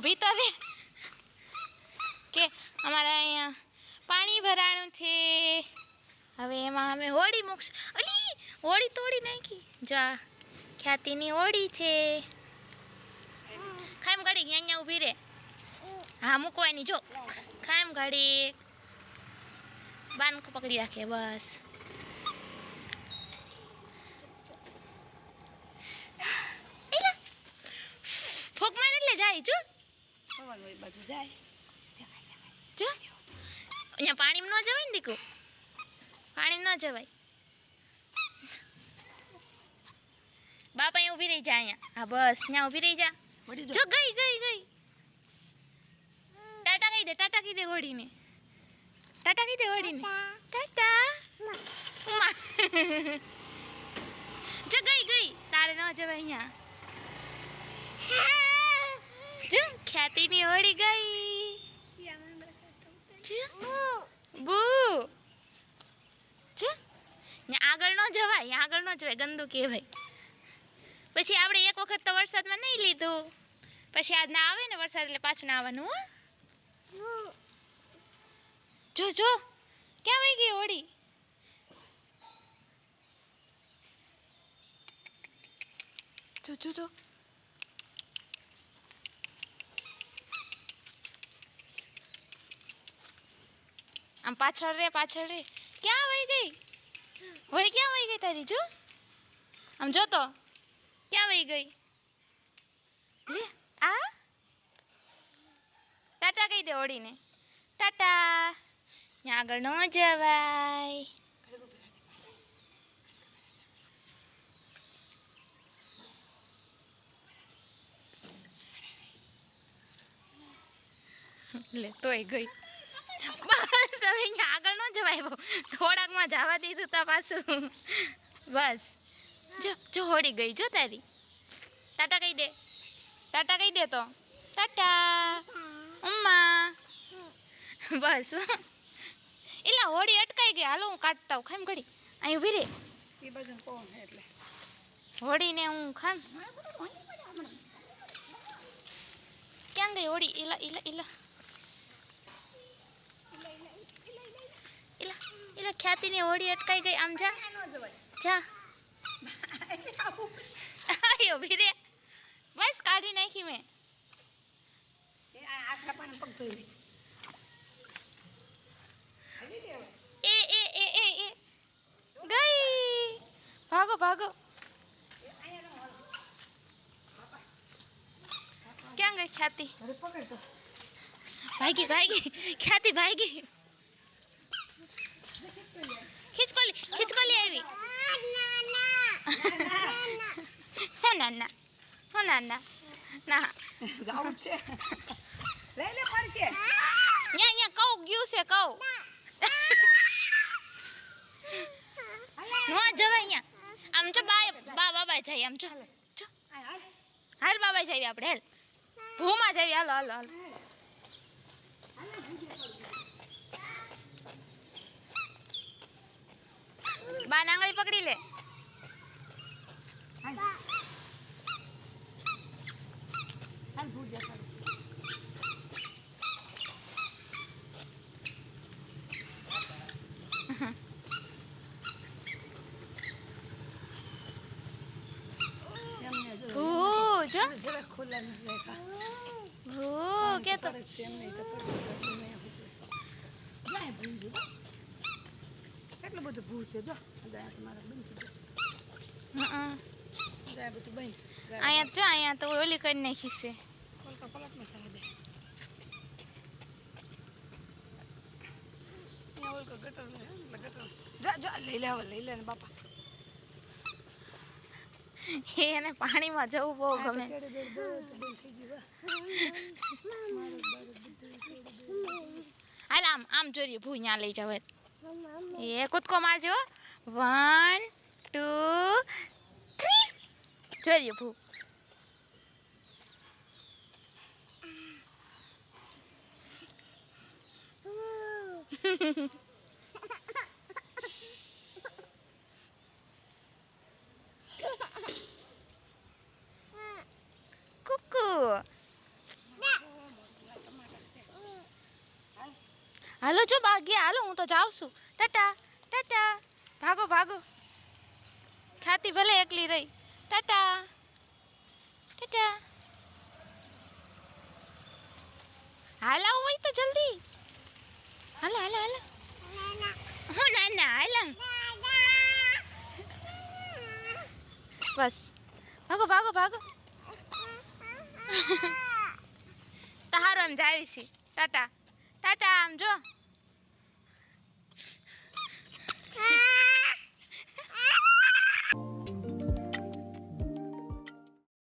ભીતર કે અમારા અહીંયા પાણી ભરાણું છે, હવે એમાં અમે હોળી મૂકશું. અલી હોળી તોડી નાખી. જા ખ્યાતિની હોળી છે. ખામ ઘડી અહીંયા ઊભી રે. હા મૂકવાની જો. ખામ ઘડી બાનકો પકડી રાખે બસ. ફોક મારે એટલે જાય જો. બાજુ જાય જો અહીંયા પાણીમાં ન જવાય ને દીકુ, પાણીમાં ન જવાય. બાપા અહીંયા ઊભી રહી જા અહીંયા. હા બસ અહીંયા ઊભી રહી જા. જો ગઈ ગઈ ગઈ. ટાટા કહી દે, ટાટા કહી દે હોડીને. ટાટા કહી દે હોડીને. ટાટા જો ગઈ ગઈ. તારે ન જવાય અહીંયા. જો ખ્યાતિની હોડી ગઈ. બુ જો આગળ ન જવાય, આગળ ન જવાય, ગંદુ કહેવાય. પછી આપણે એક વખત તો વરસાદમાં નહીં લીધું, પછી આજ ના આવે ને વરસાદ એટલે પાછું ના આવવાનું. હો જો જો ક્યાં વહી ગઈ હોડી. જો જો જો આમ પાછળ રે, પાછળ રે. ક્યાં વહી ગઈ હોડી? ક્યાં વહી ગઈ તારી? જો આમ જો તો ક્યાં વહી ગઈ? લે આ ટાટા કહી દે હોડીને. ટાટા. ત્યાં આગળ ન જવાય. લે તોય ગઈ. બસ હવે અહીંયા આગળ ન જવાય. થોડાકમાં જવા દીધું તો પાછું. બસ જો જો હોડી ગઈ જો તારી. ટાટા કહી દે, ટાટા કહી દે તો. ટાટા અમ્મા. બસ એલા હોડી અટકાઈ ગઈ. હાલો હું કાઢતા હું. ખામ ઘડી અહીં ઊભી રે. એ બાજુ કોણ એટલે હોડીને હું ખામ. ક્યાં ગઈ હોડી? એલા એલા એલા એલા એલા ખ્યાતિની હોડી અટકાઈ ગઈ. આમ જા જા. આયો ઊભી રે. બસ કાઢી નાખી મેં. આખરા પાણી પગ ધોઈ લે. એ એ એ એ એ ગઈ. ભાગો ભાગો. ક્યાં ગઈ ખ્યાતિ? ભાગી ભાગી. ખ્યાતિ ભાગી. ખીચકોલી ખીચકોલી આવી. હો નાના, હો નાના. ના જાવું છે. લે લે પડશે. અહીંયા કહું ગયું છે કહું. નો જવાય અહીંયા. આમ જો બા બાબા જાય. આમ જો હાલ બાબા જઈએ આપણે. હાલ ભૂમાં જઈએ. હાલો હાલો હાલો. બા નાંગળી પકડી લે. હાલ ભૂલ જા. ભૂ જો જરા ખોલા ન દેખા. ભૂ કે તો સેમ નહીં તો જાય ભૂલ. કેટલું બધું ભૂ છે જો. તમારા બંધ જાય બધું બંધ. અહીંયા જો અહીંયા તો ઓલી કરી નાખી છે. પલકા પલકમાં સારા દે. ઓલકો ગટર લે ગટર. જા જા લઈ લે ને બાપા. એને પાણીમાં જવું બહુ ગમે. હાલ આમ આમ જોરીએ ભૂ ત્યાં લઈ જાવ. એ કૂદકો મારજો. 1 2 3 જોરીએ ભૂ. Cuckoo. હાલો જો બા ગયા, હાલો હું તો જાઉં છું. ટાટા ટાટા, ભાગો ભાગો. ખ્યાતિ ભલે એકલી રહી. ટાટા ટાટા. હાલ આવો હોય તો જલ્દી. હાલો હાલો હાલો. હું ના ના હાલો. બસ ભાગો ભાગો ભાગો. તારો એમ જાવી છે. ટાટા ટાટા આમ જો.